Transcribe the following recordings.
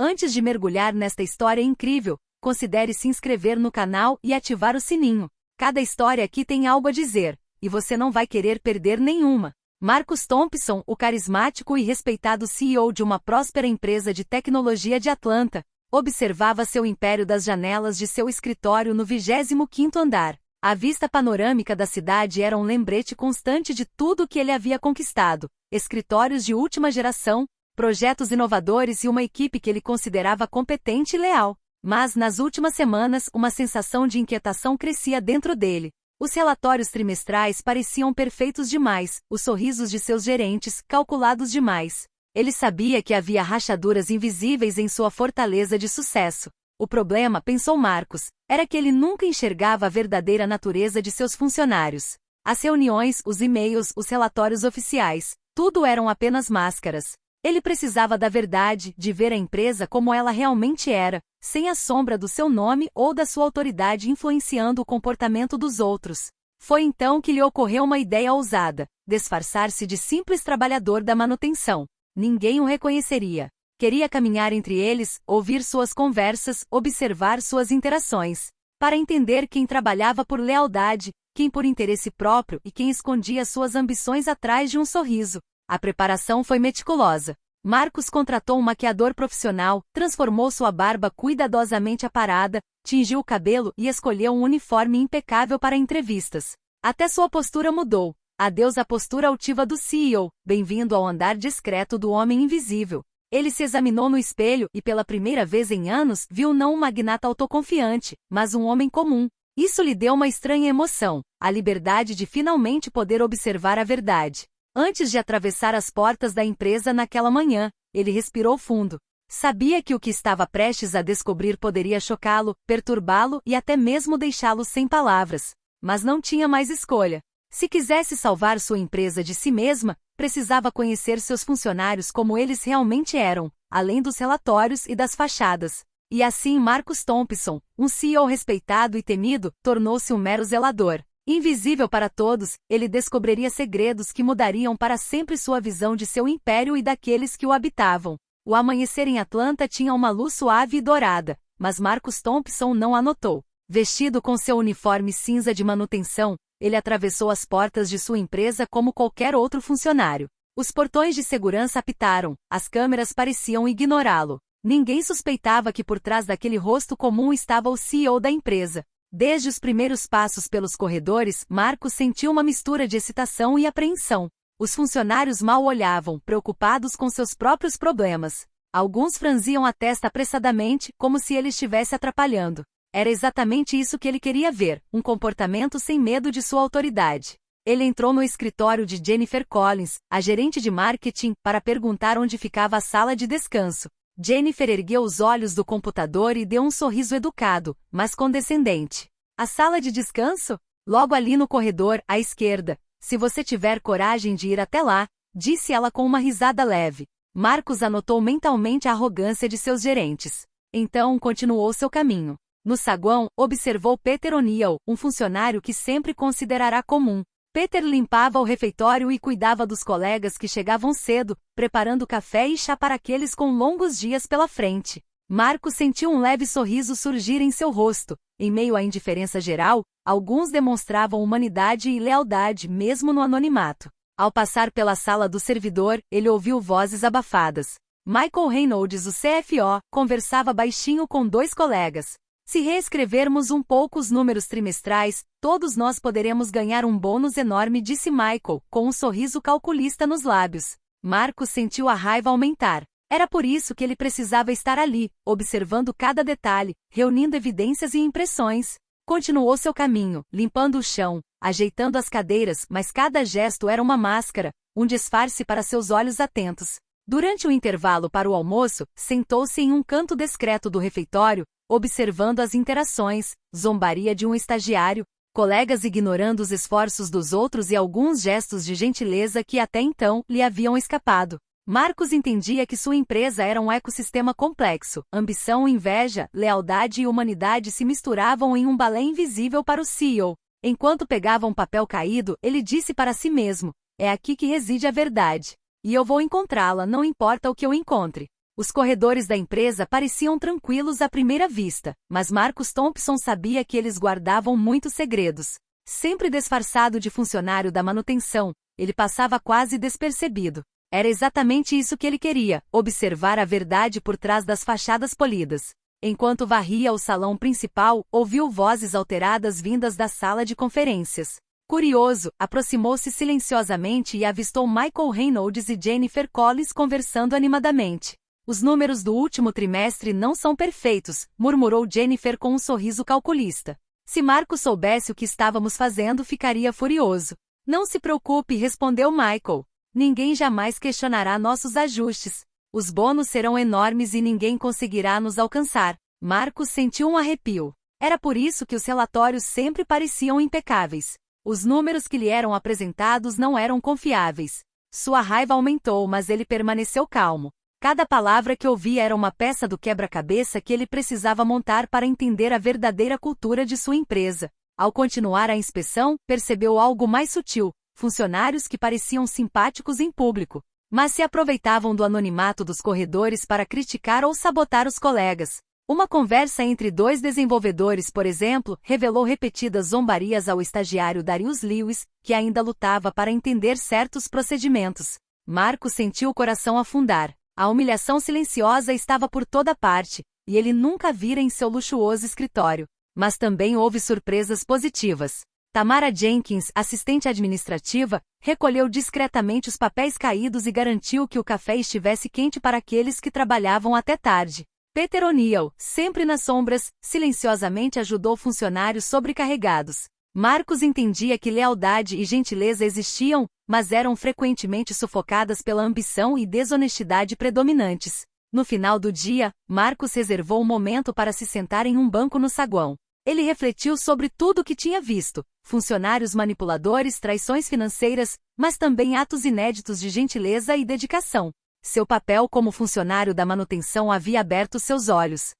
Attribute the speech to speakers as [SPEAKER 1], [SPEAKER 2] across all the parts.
[SPEAKER 1] Antes de mergulhar nesta história incrível, considere se inscrever no canal e ativar o sininho. Cada história aqui tem algo a dizer, e você não vai querer perder nenhuma. Marcus Thompson, o carismático e respeitado CEO de uma próspera empresa de tecnologia de Atlanta, observava seu império das janelas de seu escritório no 25º andar. A vista panorâmica da cidade era um lembrete constante de tudo o que ele havia conquistado: escritórios de última geração, projetos inovadores e uma equipe que ele considerava competente e leal. Mas, nas últimas semanas, uma sensação de inquietação crescia dentro dele. Os relatórios trimestrais pareciam perfeitos demais, os sorrisos de seus gerentes, calculados demais. Ele sabia que havia rachaduras invisíveis em sua fortaleza de sucesso. O problema, pensou Marcus, era que ele nunca enxergava a verdadeira natureza de seus funcionários. As reuniões, os e-mails, os relatórios oficiais, tudo eram apenas máscaras. Ele precisava da verdade, de ver a empresa como ela realmente era, sem a sombra do seu nome ou da sua autoridade influenciando o comportamento dos outros. Foi então que lhe ocorreu uma ideia ousada: disfarçar-se de simples trabalhador da manutenção. Ninguém o reconheceria. Queria caminhar entre eles, ouvir suas conversas, observar suas interações, para entender quem trabalhava por lealdade, quem por interesse próprio e quem escondia suas ambições atrás de um sorriso. A preparação foi meticulosa. Marcus contratou um maquiador profissional, transformou sua barba cuidadosamente aparada, tingiu o cabelo e escolheu um uniforme impecável para entrevistas. Até sua postura mudou. Adeus à postura altiva do CEO, bem-vindo ao andar discreto do homem invisível. Ele se examinou no espelho e pela primeira vez em anos viu não um magnata autoconfiante, mas um homem comum. Isso lhe deu uma estranha emoção, a liberdade de finalmente poder observar a verdade. Antes de atravessar as portas da empresa naquela manhã, ele respirou fundo. Sabia que o que estava prestes a descobrir poderia chocá-lo, perturbá-lo e até mesmo deixá-lo sem palavras. Mas não tinha mais escolha. Se quisesse salvar sua empresa de si mesma, precisava conhecer seus funcionários como eles realmente eram, além dos relatórios e das fachadas. E assim Marcus Thompson, um CEO respeitado e temido, tornou-se um mero zelador. Invisível para todos, ele descobriria segredos que mudariam para sempre sua visão de seu império e daqueles que o habitavam. O amanhecer em Atlanta tinha uma luz suave e dourada, mas Marcus Thompson não a notou. Vestido com seu uniforme cinza de manutenção, ele atravessou as portas de sua empresa como qualquer outro funcionário. Os portões de segurança apitaram, as câmeras pareciam ignorá-lo. Ninguém suspeitava que por trás daquele rosto comum estava o CEO da empresa. Desde os primeiros passos pelos corredores, Marcus sentiu uma mistura de excitação e apreensão. Os funcionários mal olhavam, preocupados com seus próprios problemas. Alguns franziam a testa apressadamente, como se ele estivesse atrapalhando. Era exatamente isso que ele queria ver, um comportamento sem medo de sua autoridade. Ele entrou no escritório de Jennifer Collins, a gerente de marketing, para perguntar onde ficava a sala de descanso. Jennifer ergueu os olhos do computador e deu um sorriso educado, mas condescendente. A sala de descanso? Logo ali no corredor, à esquerda. Se você tiver coragem de ir até lá, disse ela com uma risada leve. Marcus anotou mentalmente a arrogância de seus gerentes. Então continuou seu caminho. No saguão, observou Peter O'Neill, um funcionário que sempre considerará comum. Peter limpava o refeitório e cuidava dos colegas que chegavam cedo, preparando café e chá para aqueles com longos dias pela frente. Marcus sentiu um leve sorriso surgir em seu rosto. Em meio à indiferença geral, alguns demonstravam humanidade e lealdade mesmo no anonimato. Ao passar pela sala do servidor, ele ouviu vozes abafadas. Michael Reynolds, o CFO, conversava baixinho com dois colegas. Se reescrevermos um pouco os números trimestrais, todos nós poderemos ganhar um bônus enorme, disse Michael, com um sorriso calculista nos lábios. Marcus sentiu a raiva aumentar. Era por isso que ele precisava estar ali, observando cada detalhe, reunindo evidências e impressões. Continuou seu caminho, limpando o chão, ajeitando as cadeiras, mas cada gesto era uma máscara, um disfarce para seus olhos atentos. Durante o intervalo para o almoço, sentou-se em um canto discreto do refeitório, observando as interações, zombaria de um estagiário, colegas ignorando os esforços dos outros e alguns gestos de gentileza que até então lhe haviam escapado. Marcus entendia que sua empresa era um ecossistema complexo. Ambição, inveja, lealdade e humanidade se misturavam em um balé invisível para o CEO. Enquanto pegava um papel caído, ele disse para si mesmo: é aqui que reside a verdade. E eu vou encontrá-la, não importa o que eu encontre. Os corredores da empresa pareciam tranquilos à primeira vista, mas Marcus Thompson sabia que eles guardavam muitos segredos. Sempre disfarçado de funcionário da manutenção, ele passava quase despercebido. Era exatamente isso que ele queria, observar a verdade por trás das fachadas polidas. Enquanto varria o salão principal, ouviu vozes alteradas vindas da sala de conferências. Curioso, aproximou-se silenciosamente e avistou Michael Reynolds e Jennifer Collins conversando animadamente. Os números do último trimestre não são perfeitos, murmurou Jennifer com um sorriso calculista. Se Marcus soubesse o que estávamos fazendo, ficaria furioso. Não se preocupe, respondeu Michael. Ninguém jamais questionará nossos ajustes. Os bônus serão enormes e ninguém conseguirá nos alcançar. Marcus sentiu um arrepio. Era por isso que os relatórios sempre pareciam impecáveis. Os números que lhe eram apresentados não eram confiáveis. Sua raiva aumentou, mas ele permaneceu calmo. Cada palavra que ouvia era uma peça do quebra-cabeça que ele precisava montar para entender a verdadeira cultura de sua empresa. Ao continuar a inspeção, percebeu algo mais sutil: funcionários que pareciam simpáticos em público, mas se aproveitavam do anonimato dos corredores para criticar ou sabotar os colegas. Uma conversa entre dois desenvolvedores, por exemplo, revelou repetidas zombarias ao estagiário Darius Lewis, que ainda lutava para entender certos procedimentos. Marcus sentiu o coração afundar. A humilhação silenciosa estava por toda parte, e ele nunca vira em seu luxuoso escritório. Mas também houve surpresas positivas. Tamara Jenkins, assistente administrativa, recolheu discretamente os papéis caídos e garantiu que o café estivesse quente para aqueles que trabalhavam até tarde. Peter O'Neill, sempre nas sombras, silenciosamente ajudou funcionários sobrecarregados. Marcus entendia que lealdade e gentileza existiam, mas eram frequentemente sufocadas pela ambição e desonestidade predominantes. No final do dia, Marcus reservou um momento para se sentar em um banco no saguão. Ele refletiu sobre tudo o que tinha visto: funcionários manipuladores, traições financeiras, mas também atos inéditos de gentileza e dedicação. Seu papel como funcionário da manutenção havia aberto seus olhos.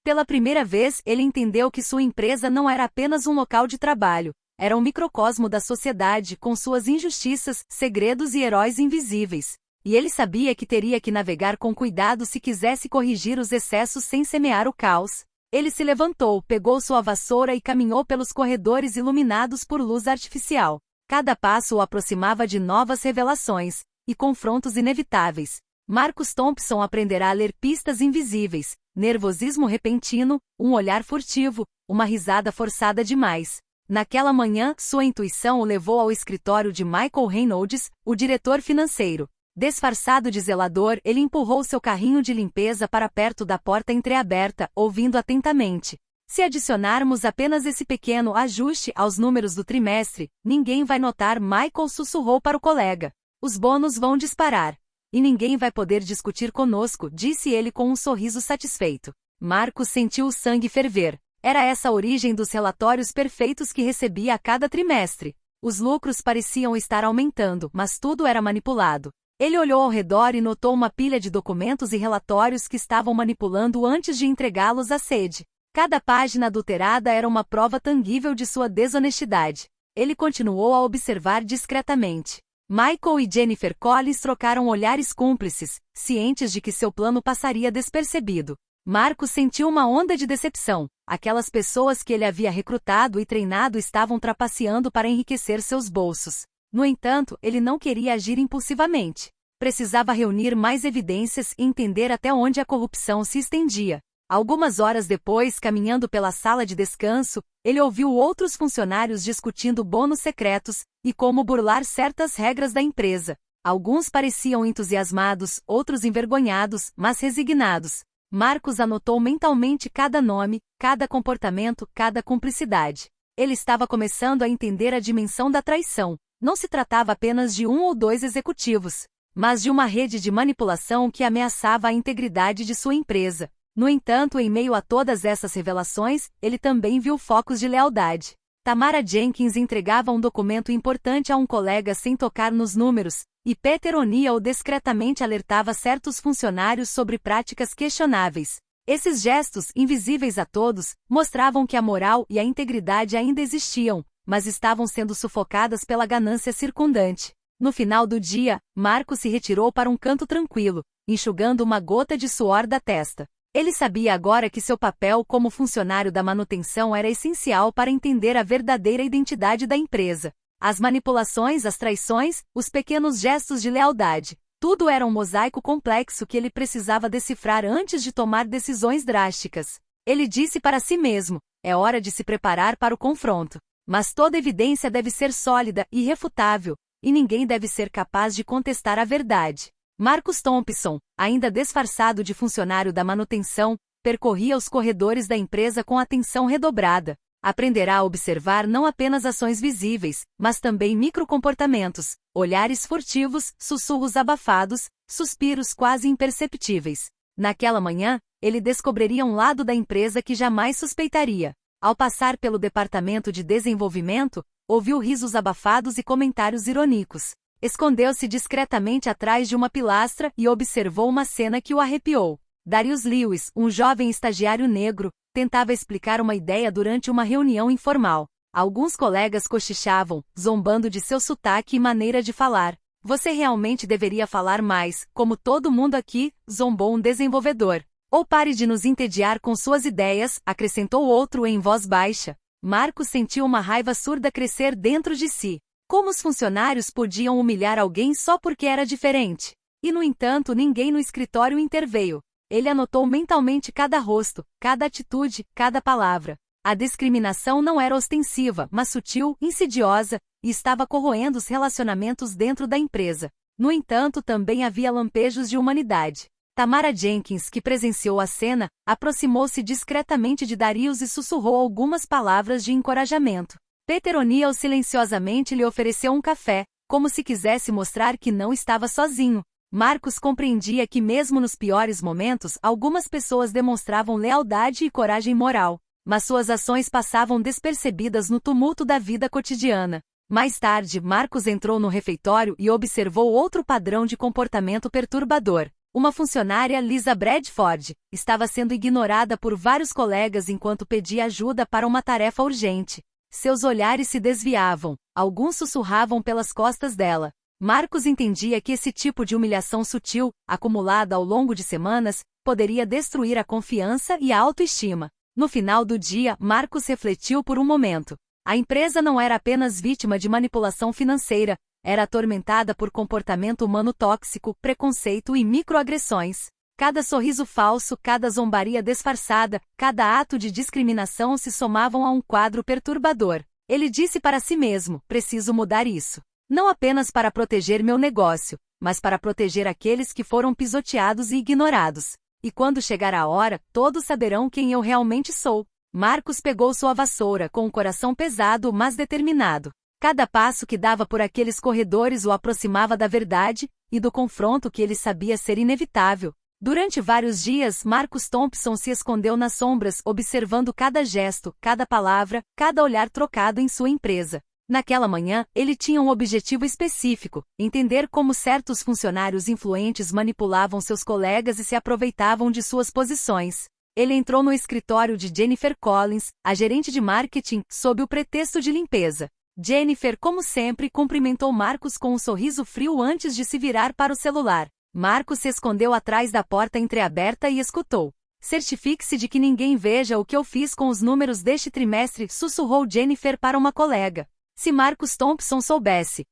[SPEAKER 1] Pela primeira vez, ele entendeu que sua empresa não era apenas um local de trabalho, era um microcosmo da sociedade com suas injustiças, segredos e heróis invisíveis. E ele sabia que teria que navegar com cuidado se quisesse corrigir os excessos sem semear o caos. Ele se levantou, pegou sua vassoura e caminhou pelos corredores iluminados por luz artificial. Cada passo o aproximava de novas revelações e confrontos inevitáveis. Marcus Thompson aprenderá a ler pistas invisíveis: nervosismo repentino, um olhar furtivo, uma risada forçada demais. Naquela manhã, sua intuição o levou ao escritório de Michael Reynolds, o diretor financeiro. Disfarçado de zelador, ele empurrou seu carrinho de limpeza para perto da porta entreaberta, ouvindo atentamente. Se adicionarmos apenas esse pequeno ajuste aos números do trimestre, ninguém vai notar, Michael sussurrou para o colega. Os bônus vão disparar. E ninguém vai poder discutir conosco, disse ele com um sorriso satisfeito. Marcus sentiu o sangue ferver. Era essa a origem dos relatórios perfeitos que recebia a cada trimestre. Os lucros pareciam estar aumentando, mas tudo era manipulado. Ele olhou ao redor e notou uma pilha de documentos e relatórios que estavam manipulando antes de entregá-los à sede. Cada página adulterada era uma prova tangível de sua desonestidade. Ele continuou a observar discretamente. Michael e Jennifer Collins trocaram olhares cúmplices, cientes de que seu plano passaria despercebido. Marcus sentiu uma onda de decepção. Aquelas pessoas que ele havia recrutado e treinado estavam trapaceando para enriquecer seus bolsos. No entanto, ele não queria agir impulsivamente. Precisava reunir mais evidências e entender até onde a corrupção se estendia. Algumas horas depois, caminhando pela sala de descanso, ele ouviu outros funcionários discutindo bônus secretos e como burlar certas regras da empresa. Alguns pareciam entusiasmados, outros envergonhados, mas resignados. Marcus anotou mentalmente cada nome, cada comportamento, cada cumplicidade. Ele estava começando a entender a dimensão da traição. Não se tratava apenas de um ou dois executivos, mas de uma rede de manipulação que ameaçava a integridade de sua empresa. No entanto, em meio a todas essas revelações, ele também viu focos de lealdade. Tamara Jenkins entregava um documento importante a um colega sem tocar nos números, e Peter O'Neill discretamente alertava certos funcionários sobre práticas questionáveis. Esses gestos, invisíveis a todos, mostravam que a moral e a integridade ainda existiam, mas estavam sendo sufocadas pela ganância circundante. No final do dia, Marcos se retirou para um canto tranquilo, enxugando uma gota de suor da testa. Ele sabia agora que seu papel como funcionário da manutenção era essencial para entender a verdadeira identidade da empresa. As manipulações, as traições, os pequenos gestos de lealdade. Tudo era um mosaico complexo que ele precisava decifrar antes de tomar decisões drásticas. Ele disse para si mesmo: é hora de se preparar para o confronto. Mas toda evidência deve ser sólida e irrefutável, e ninguém deve ser capaz de contestar a verdade. Marcus Thompson, ainda disfarçado de funcionário da manutenção, percorria os corredores da empresa com atenção redobrada. Aprenderá a observar não apenas ações visíveis, mas também microcomportamentos, olhares furtivos, sussurros abafados, suspiros quase imperceptíveis. Naquela manhã, ele descobriria um lado da empresa que jamais suspeitaria. Ao passar pelo departamento de desenvolvimento, ouviu risos abafados e comentários irônicos. Escondeu-se discretamente atrás de uma pilastra e observou uma cena que o arrepiou. Darius Lewis, um jovem estagiário negro, tentava explicar uma ideia durante uma reunião informal. Alguns colegas cochichavam, zombando de seu sotaque e maneira de falar. Você realmente deveria falar mais, como todo mundo aqui, zombou um desenvolvedor. Ou pare de nos entediar com suas ideias, acrescentou outro em voz baixa. Marcos sentiu uma raiva surda crescer dentro de si. Como os funcionários podiam humilhar alguém só porque era diferente? E no entanto ninguém no escritório interveio. Ele anotou mentalmente cada rosto, cada atitude, cada palavra. A discriminação não era ostensiva, mas sutil, insidiosa, e estava corroendo os relacionamentos dentro da empresa. No entanto, também havia lampejos de humanidade. Tamara Jenkins, que presenciou a cena, aproximou-se discretamente de Darius e sussurrou algumas palavras de encorajamento. Peter O'Neill silenciosamente lhe ofereceu um café, como se quisesse mostrar que não estava sozinho. Marcos compreendia que mesmo nos piores momentos, algumas pessoas demonstravam lealdade e coragem moral, mas suas ações passavam despercebidas no tumulto da vida cotidiana. Mais tarde, Marcos entrou no refeitório e observou outro padrão de comportamento perturbador. Uma funcionária, Lisa Bradford, estava sendo ignorada por vários colegas enquanto pedia ajuda para uma tarefa urgente. Seus olhares se desviavam, alguns sussurravam pelas costas dela. Marcos entendia que esse tipo de humilhação sutil, acumulada ao longo de semanas, poderia destruir a confiança e a autoestima. No final do dia, Marcos refletiu por um momento. A empresa não era apenas vítima de manipulação financeira, era atormentada por comportamento humano tóxico, preconceito e microagressões. Cada sorriso falso, cada zombaria disfarçada, cada ato de discriminação se somavam a um quadro perturbador. Ele disse para si mesmo: preciso mudar isso. Não apenas para proteger meu negócio, mas para proteger aqueles que foram pisoteados e ignorados. E quando chegar a hora, todos saberão quem eu realmente sou. Marcos pegou sua vassoura com o coração pesado, mas determinado. Cada passo que dava por aqueles corredores o aproximava da verdade e do confronto que ele sabia ser inevitável. Durante vários dias, Marcus Thompson se escondeu nas sombras, observando cada gesto, cada palavra, cada olhar trocado em sua empresa. Naquela manhã, ele tinha um objetivo específico: entender como certos funcionários influentes manipulavam seus colegas e se aproveitavam de suas posições. Ele entrou no escritório de Jennifer Collins, a gerente de marketing, sob o pretexto de limpeza. Jennifer, como sempre, cumprimentou Marcos com um sorriso frio antes de se virar para o celular. Marcos se escondeu atrás da porta entreaberta e escutou. Certifique-se de que ninguém veja o que eu fiz com os números deste trimestre, sussurrou Jennifer para uma colega. Se Marcus Thompson soubesse,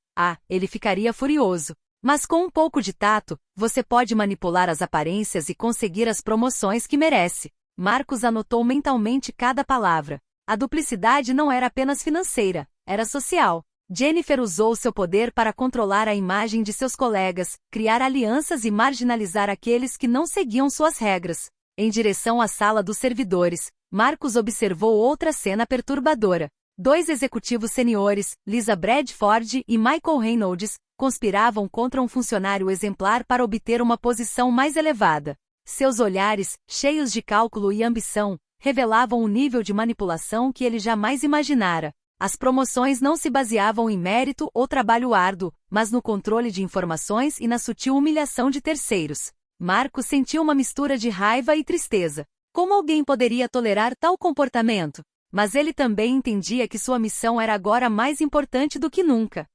[SPEAKER 1] ele ficaria furioso. Mas com um pouco de tato, você pode manipular as aparências e conseguir as promoções que merece. Marcos anotou mentalmente cada palavra. A duplicidade não era apenas financeira, era social. Jennifer usou seu poder para controlar a imagem de seus colegas, criar alianças e marginalizar aqueles que não seguiam suas regras. Em direção à sala dos servidores, Marcos observou outra cena perturbadora. 2 executivos seniores, Lisa Bradford e Michael Reynolds, conspiravam contra um funcionário exemplar para obter uma posição mais elevada. Seus olhares, cheios de cálculo e ambição, revelavam um nível de manipulação que ele jamais imaginara. As promoções não se baseavam em mérito ou trabalho árduo, mas no controle de informações e na sutil humilhação de terceiros. Marcos sentiu uma mistura de raiva e tristeza. Como alguém poderia tolerar tal comportamento? Mas ele também entendia que sua missão era agora mais importante do que nunca.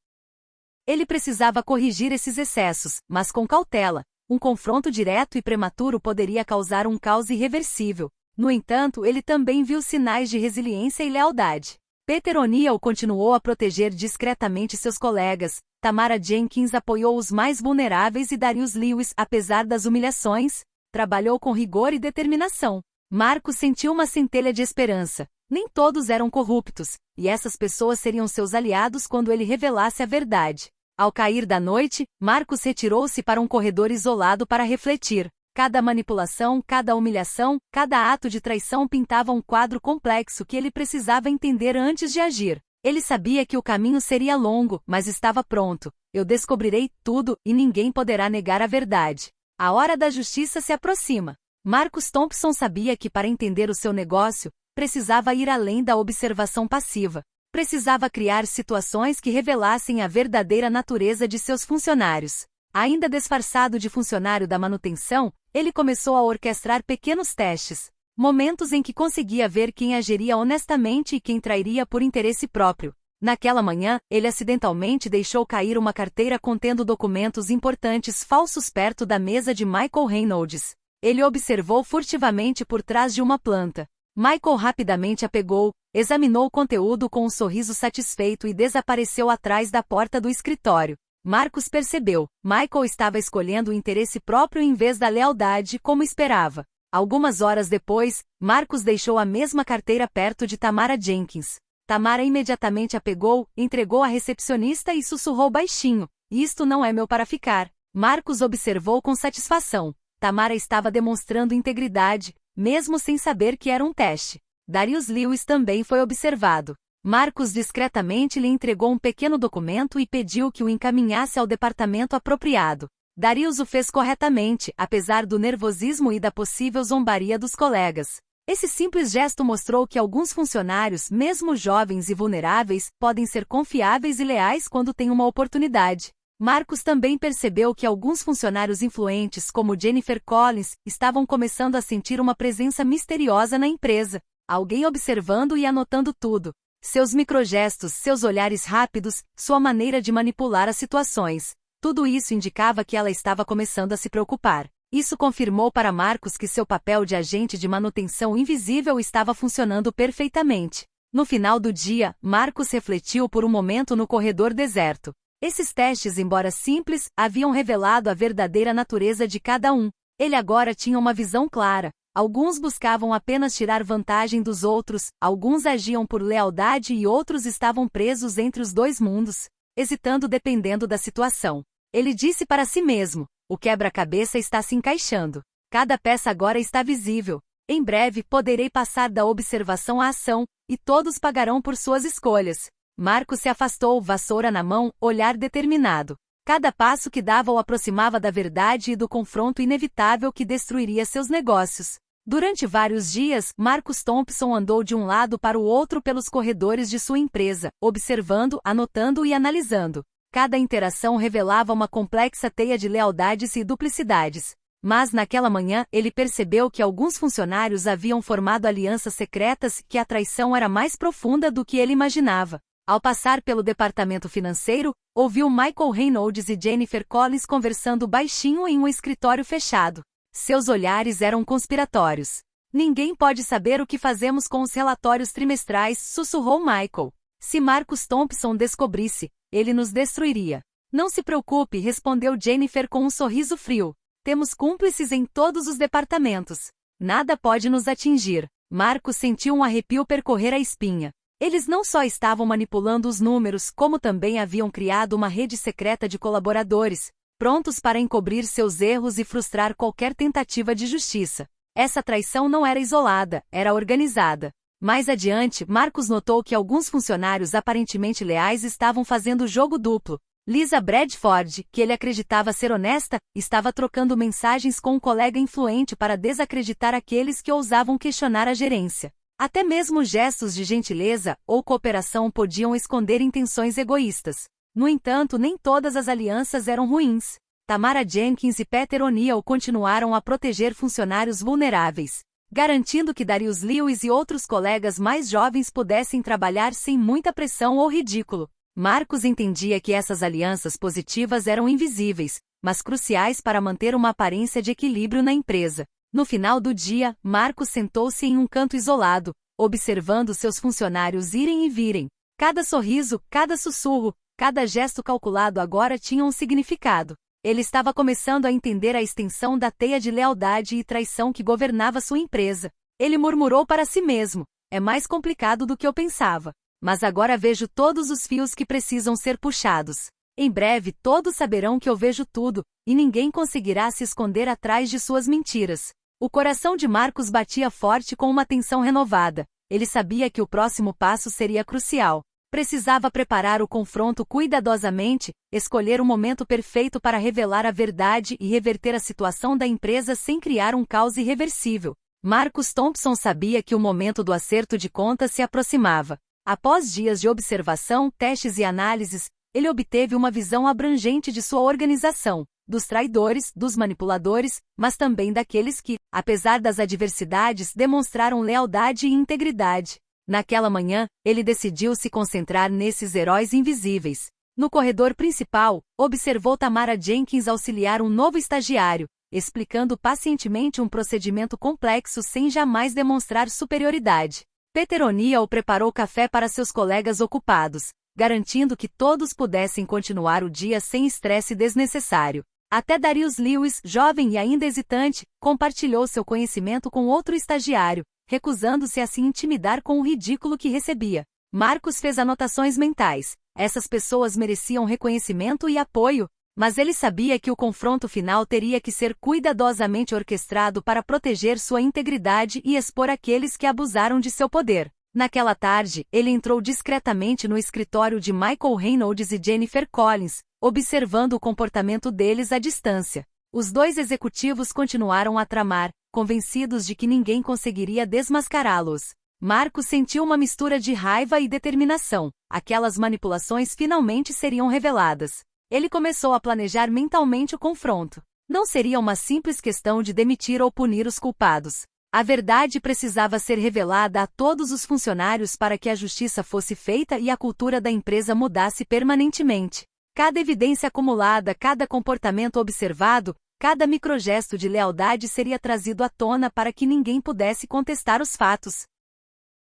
[SPEAKER 1] Ele precisava corrigir esses excessos, mas com cautela. Um confronto direto e prematuro poderia causar um caos irreversível. No entanto, ele também viu sinais de resiliência e lealdade. Peter O'Neill continuou a proteger discretamente seus colegas. Tamara Jenkins apoiou os mais vulneráveis e Darius Lewis, apesar das humilhações, trabalhou com rigor e determinação. Marcus sentiu uma centelha de esperança. Nem todos eram corruptos, e essas pessoas seriam seus aliados quando ele revelasse a verdade. Ao cair da noite, Marcus retirou-se para um corredor isolado para refletir. Cada manipulação, cada humilhação, cada ato de traição pintava um quadro complexo que ele precisava entender antes de agir. Ele sabia que o caminho seria longo, mas estava pronto. Eu descobrirei tudo, e ninguém poderá negar a verdade. A hora da justiça se aproxima. Marcus Thompson sabia que para entender o seu negócio, precisava ir além da observação passiva. Precisava criar situações que revelassem a verdadeira natureza de seus funcionários. Ainda disfarçado de funcionário da manutenção, ele começou a orquestrar pequenos testes. Momentos em que conseguia ver quem agiria honestamente e quem trairia por interesse próprio. Naquela manhã, ele acidentalmente deixou cair uma carteira contendo documentos importantes falsos perto da mesa de Michael Reynolds. Ele observou furtivamente por trás de uma planta. Michael rapidamente a pegou, examinou o conteúdo com um sorriso satisfeito e desapareceu atrás da porta do escritório. Marcus percebeu, Michael estava escolhendo o interesse próprio em vez da lealdade como esperava. Algumas horas depois, Marcus deixou a mesma carteira perto de Tamara Jenkins. Tamara imediatamente a pegou, entregou à recepcionista e sussurrou baixinho. Isto não é meu para ficar. Marcus observou com satisfação. Tamara estava demonstrando integridade, mesmo sem saber que era um teste. Darius Lewis também foi observado. Marcus discretamente lhe entregou um pequeno documento e pediu que o encaminhasse ao departamento apropriado. Darius o fez corretamente, apesar do nervosismo e da possível zombaria dos colegas. Esse simples gesto mostrou que alguns funcionários, mesmo jovens e vulneráveis, podem ser confiáveis e leais quando têm uma oportunidade. Marcus também percebeu que alguns funcionários influentes, como Jennifer Collins, estavam começando a sentir uma presença misteriosa na empresa. Alguém observando e anotando tudo. Seus microgestos, seus olhares rápidos, sua maneira de manipular as situações. Tudo isso indicava que ela estava começando a se preocupar. Isso confirmou para Marcus que seu papel de agente de manutenção invisível estava funcionando perfeitamente. No final do dia, Marcus refletiu por um momento no corredor deserto. Esses testes, embora simples, haviam revelado a verdadeira natureza de cada um. Ele agora tinha uma visão clara. Alguns buscavam apenas tirar vantagem dos outros, alguns agiam por lealdade e outros estavam presos entre os dois mundos, hesitando dependendo da situação. Ele disse para si mesmo, o quebra-cabeça está se encaixando. Cada peça agora está visível. Em breve poderei passar da observação à ação, e todos pagarão por suas escolhas. Marcus se afastou, vassoura na mão, olhar determinado. Cada passo que dava o aproximava da verdade e do confronto inevitável que destruiria seus negócios. Durante vários dias, Marcus Thompson andou de um lado para o outro pelos corredores de sua empresa, observando, anotando e analisando. Cada interação revelava uma complexa teia de lealdades e duplicidades. Mas naquela manhã, ele percebeu que alguns funcionários haviam formado alianças secretas, que a traição era mais profunda do que ele imaginava. Ao passar pelo departamento financeiro, ouviu Michael Reynolds e Jennifer Collins conversando baixinho em um escritório fechado. Seus olhares eram conspiratórios. Ninguém pode saber o que fazemos com os relatórios trimestrais, sussurrou Michael. Se Marcus Thompson descobrisse, ele nos destruiria. Não se preocupe, respondeu Jennifer com um sorriso frio. Temos cúmplices em todos os departamentos. Nada pode nos atingir. Marcus sentiu um arrepio percorrer a espinha. Eles não só estavam manipulando os números, como também haviam criado uma rede secreta de colaboradores, prontos para encobrir seus erros e frustrar qualquer tentativa de justiça. Essa traição não era isolada, era organizada. Mais adiante, Marcus notou que alguns funcionários aparentemente leais estavam fazendo jogo duplo. Lisa Bradford, que ele acreditava ser honesta, estava trocando mensagens com um colega influente para desacreditar aqueles que ousavam questionar a gerência. Até mesmo gestos de gentileza ou cooperação podiam esconder intenções egoístas. No entanto, nem todas as alianças eram ruins. Tamara Jenkins e Peter O'Neill continuaram a proteger funcionários vulneráveis, garantindo que Darius Lewis e outros colegas mais jovens pudessem trabalhar sem muita pressão ou ridículo. Marcos entendia que essas alianças positivas eram invisíveis, mas cruciais para manter uma aparência de equilíbrio na empresa. No final do dia, Marcos sentou-se em um canto isolado, observando seus funcionários irem e virem. Cada sorriso, cada sussurro, cada gesto calculado agora tinha um significado. Ele estava começando a entender a extensão da teia de lealdade e traição que governava sua empresa. Ele murmurou para si mesmo: é mais complicado do que eu pensava. Mas agora vejo todos os fios que precisam ser puxados. Em breve todos saberão que eu vejo tudo, e ninguém conseguirá se esconder atrás de suas mentiras. O coração de Marcos batia forte com uma tensão renovada. Ele sabia que o próximo passo seria crucial. Precisava preparar o confronto cuidadosamente, escolher o momento perfeito para revelar a verdade e reverter a situação da empresa sem criar um caos irreversível. Marcus Thompson sabia que o momento do acerto de contas se aproximava. Após dias de observação, testes e análises, ele obteve uma visão abrangente de sua organização, dos traidores, dos manipuladores, mas também daqueles que, apesar das adversidades, demonstraram lealdade e integridade. Naquela manhã, ele decidiu se concentrar nesses heróis invisíveis. No corredor principal, observou Tamara Jenkins auxiliar um novo estagiário, explicando pacientemente um procedimento complexo sem jamais demonstrar superioridade. Peter O'Neill preparou café para seus colegas ocupados, garantindo que todos pudessem continuar o dia sem estresse desnecessário. Até Darius Lewis, jovem e ainda hesitante, compartilhou seu conhecimento com outro estagiário, recusando-se a se intimidar com o ridículo que recebia. Marcos fez anotações mentais. Essas pessoas mereciam reconhecimento e apoio, mas ele sabia que o confronto final teria que ser cuidadosamente orquestrado para proteger sua integridade e expor aqueles que abusaram de seu poder. Naquela tarde, ele entrou discretamente no escritório de Michael Reynolds e Jennifer Collins, observando o comportamento deles à distância. Os dois executivos continuaram a tramar, convencidos de que ninguém conseguiria desmascará-los. Marcos sentiu uma mistura de raiva e determinação. Aquelas manipulações finalmente seriam reveladas. Ele começou a planejar mentalmente o confronto. Não seria uma simples questão de demitir ou punir os culpados. A verdade precisava ser revelada a todos os funcionários para que a justiça fosse feita e a cultura da empresa mudasse permanentemente. Cada evidência acumulada, cada comportamento observado, cada microgesto de lealdade seria trazido à tona para que ninguém pudesse contestar os fatos.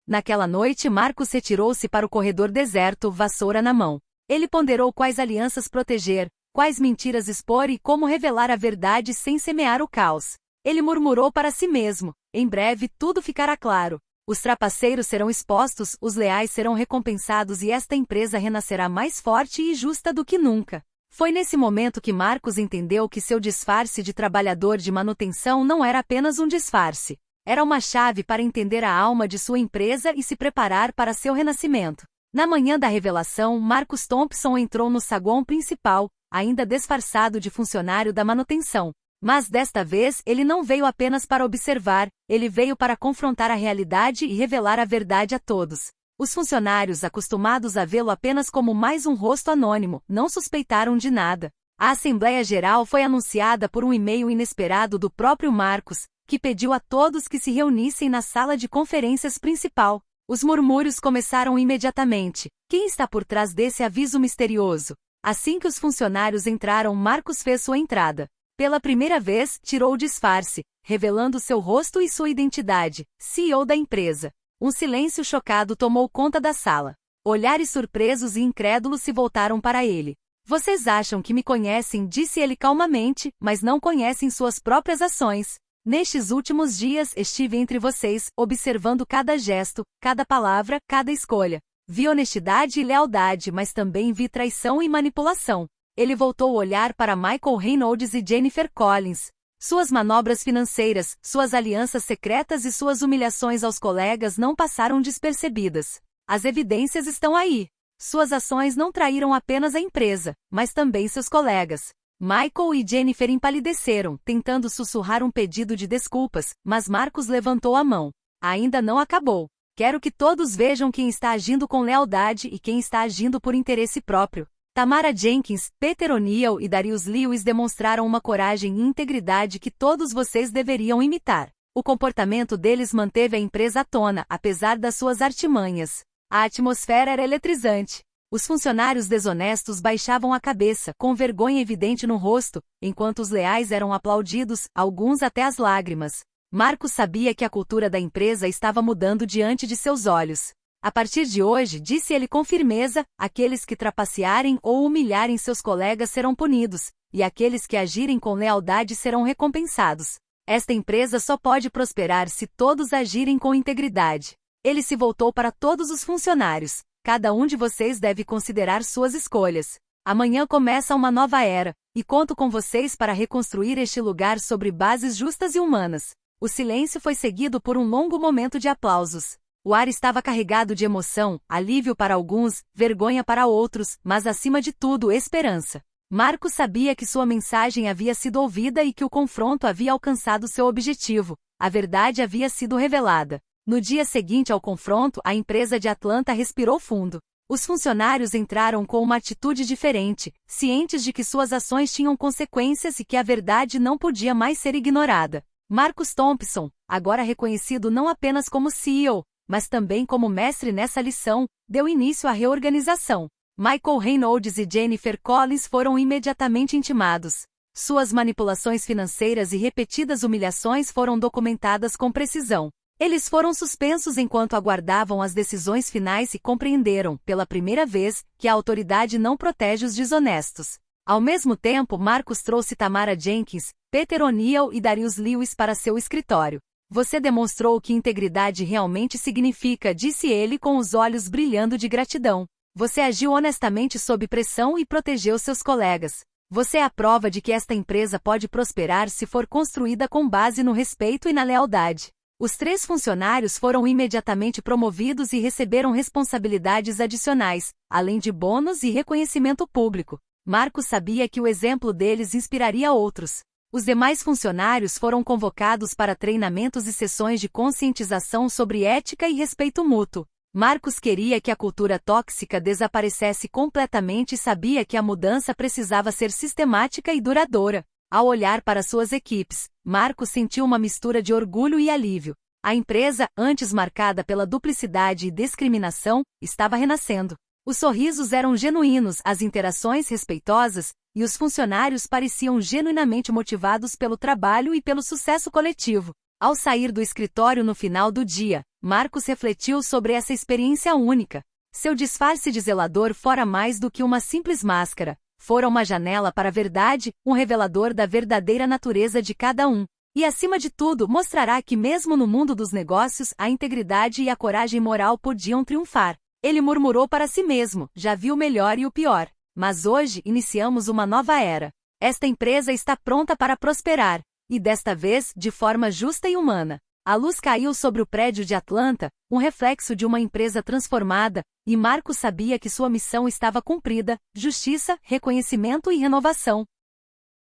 [SPEAKER 1] Naquela noite, Marcos retirou-se para o corredor deserto, vassoura na mão. Ele ponderou quais alianças proteger, quais mentiras expor e como revelar a verdade sem semear o caos. Ele murmurou para si mesmo: em breve tudo ficará claro. Os trapaceiros serão expostos, os leais serão recompensados e esta empresa renascerá mais forte e justa do que nunca. Foi nesse momento que Marcos entendeu que seu disfarce de trabalhador de manutenção não era apenas um disfarce. Era uma chave para entender a alma de sua empresa e se preparar para seu renascimento. Na manhã da revelação, Marcus Thompson entrou no saguão principal, ainda disfarçado de funcionário da manutenção. Mas desta vez ele não veio apenas para observar, ele veio para confrontar a realidade e revelar a verdade a todos. Os funcionários, acostumados a vê-lo apenas como mais um rosto anônimo, não suspeitaram de nada. A Assembleia Geral foi anunciada por um e-mail inesperado do próprio Marcos, que pediu a todos que se reunissem na sala de conferências principal. Os murmúrios começaram imediatamente. Quem está por trás desse aviso misterioso? Assim que os funcionários entraram, Marcos fez sua entrada. Pela primeira vez, tirou o disfarce, revelando seu rosto e sua identidade, CEO da empresa. Um silêncio chocado tomou conta da sala. Olhares surpresos e incrédulos se voltaram para ele. Vocês acham que me conhecem, disse ele calmamente, mas não conhecem suas próprias ações. Nestes últimos dias estive entre vocês, observando cada gesto, cada palavra, cada escolha. Vi honestidade e lealdade, mas também vi traição e manipulação. Ele voltou o olhar para Michael Reynolds e Jennifer Collins. Suas manobras financeiras, suas alianças secretas e suas humilhações aos colegas não passaram despercebidas. As evidências estão aí. Suas ações não traíram apenas a empresa, mas também seus colegas. Michael e Jennifer empalideceram, tentando sussurrar um pedido de desculpas, mas Marcos levantou a mão. Ainda não acabou. Quero que todos vejam quem está agindo com lealdade e quem está agindo por interesse próprio. Tamara Jenkins, Peter O'Neill e Darius Lewis demonstraram uma coragem e integridade que todos vocês deveriam imitar. O comportamento deles manteve a empresa à tona, apesar das suas artimanhas. A atmosfera era eletrizante. Os funcionários desonestos baixavam a cabeça, com vergonha evidente no rosto, enquanto os leais eram aplaudidos, alguns até às lágrimas. Marcos sabia que a cultura da empresa estava mudando diante de seus olhos. A partir de hoje, disse ele com firmeza, aqueles que trapacearem ou humilharem seus colegas serão punidos, e aqueles que agirem com lealdade serão recompensados. Esta empresa só pode prosperar se todos agirem com integridade. Ele se voltou para todos os funcionários. Cada um de vocês deve considerar suas escolhas. Amanhã começa uma nova era, e conto com vocês para reconstruir este lugar sobre bases justas e humanas. O silêncio foi seguido por um longo momento de aplausos. O ar estava carregado de emoção, alívio para alguns, vergonha para outros, mas acima de tudo, esperança. Marcos sabia que sua mensagem havia sido ouvida e que o confronto havia alcançado seu objetivo. A verdade havia sido revelada. No dia seguinte ao confronto, a empresa de Atlanta respirou fundo. Os funcionários entraram com uma atitude diferente, cientes de que suas ações tinham consequências e que a verdade não podia mais ser ignorada. Marcus Thompson, agora reconhecido não apenas como CEO, mas também como mestre nessa lição, deu início à reorganização. Michael Reynolds e Jennifer Collins foram imediatamente intimados. Suas manipulações financeiras e repetidas humilhações foram documentadas com precisão. Eles foram suspensos enquanto aguardavam as decisões finais e compreenderam, pela primeira vez, que a autoridade não protege os desonestos. Ao mesmo tempo, Marcus trouxe Tamara Jenkins, Peter O'Neill e Darius Lewis para seu escritório. Você demonstrou o que integridade realmente significa, disse ele com os olhos brilhando de gratidão. Você agiu honestamente sob pressão e protegeu seus colegas. Você é a prova de que esta empresa pode prosperar se for construída com base no respeito e na lealdade. Os 3 funcionários foram imediatamente promovidos e receberam responsabilidades adicionais, além de bônus e reconhecimento público. Marcos sabia que o exemplo deles inspiraria outros. Os demais funcionários foram convocados para treinamentos e sessões de conscientização sobre ética e respeito mútuo. Marcos queria que a cultura tóxica desaparecesse completamente e sabia que a mudança precisava ser sistemática e duradoura. Ao olhar para suas equipes, Marcos sentiu uma mistura de orgulho e alívio. A empresa, antes marcada pela duplicidade e discriminação, estava renascendo. Os sorrisos eram genuínos, as interações respeitosas, e os funcionários pareciam genuinamente motivados pelo trabalho e pelo sucesso coletivo. Ao sair do escritório no final do dia, Marcos refletiu sobre essa experiência única. Seu disfarce de zelador fora mais do que uma simples máscara, fora uma janela para a verdade, um revelador da verdadeira natureza de cada um. E acima de tudo, mostrará que mesmo no mundo dos negócios, a integridade e a coragem moral podiam triunfar. Ele murmurou para si mesmo, já vi o melhor e o pior. Mas hoje, iniciamos uma nova era. Esta empresa está pronta para prosperar. E desta vez, de forma justa e humana. A luz caiu sobre o prédio de Atlanta, um reflexo de uma empresa transformada, e Marcos sabia que sua missão estava cumprida, justiça, reconhecimento e renovação.